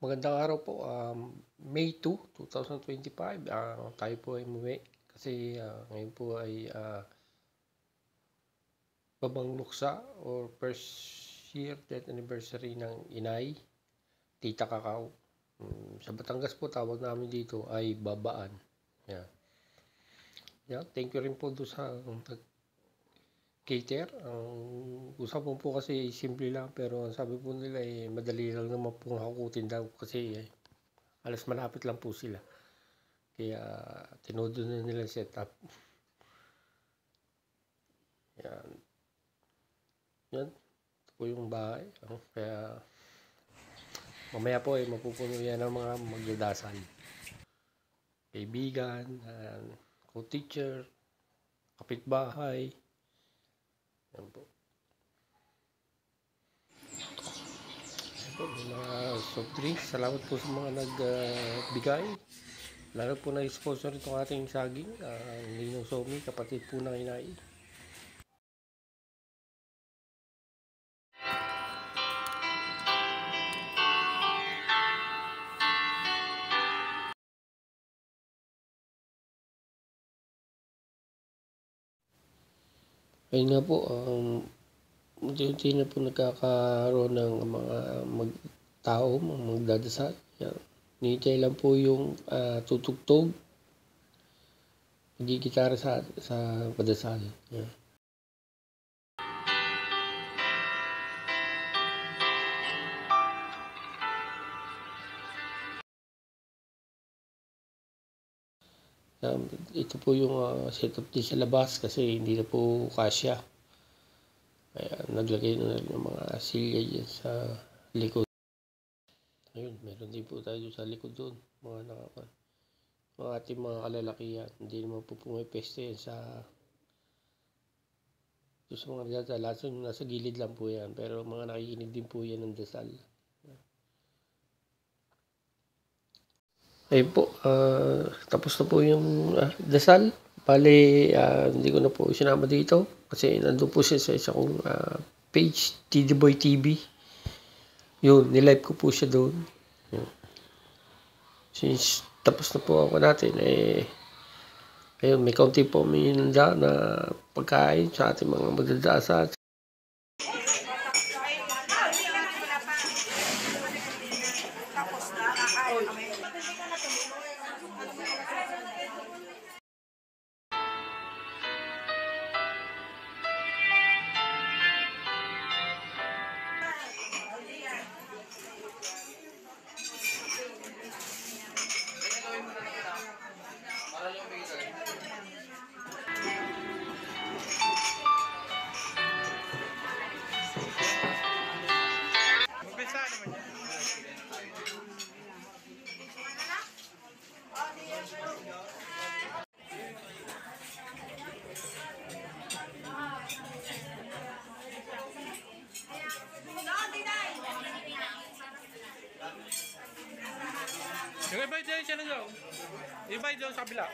Magandang araw po, May 2, 2025, tayo po ay umuwi kasi ngayon po ay babang luksa or first year death anniversary ng inay, Tita Kakao. Sa Batangas po tawag namin dito ay babaan. Thank you rin po doon sa cater. Ang usapan po kasi simple lang, pero ang sabi po nila madali lang naman pong hakutin daw kasi alas malapit lang po sila. Kaya tinodo na nila set up. Yan. Ito po yung bahay. Kaya mamaya po mapupuno yan ng mga magdadasal. Kaibigan, co-teacher, kapitbahay. Yan po. Yan po, mga soft drinks. Salamat po sa mga nagbigay. Lalo po na-sponsor itong ating saging, Ninong Somi, kapatid po ng inay. Ayun nga po, unti-unti na po nagkakaroon ng mga tao, mga magdadasal. Nihintay lang po yung tutugtog, magigitara sa padasal. Ito po yung setup din sa labas kasi hindi na po kasya. Kaya naglagay na ng mga silya dyan sa likod. Ayun, meron din po tayo sa likod doon. Mga ating mga kalalakihan. Hindi naman po pumipeste yan sa mga nagdadasal. Nasa gilid lang po yan. Pero mga nakikinig din po yan ng dasal. Ayun po, tapos na po yung dasal. Bale, hindi ko na po sinama dito kasi nandun po siya sa isa kong page, TD Boy TV. Yun, nilive ko po siya doon. Since tapos na po ako natin, ayun, may kaunti po may nanda na pagkain sa ating mga magdadasal. Yung iba dyan siya na daw. Iba dyan sa kabila.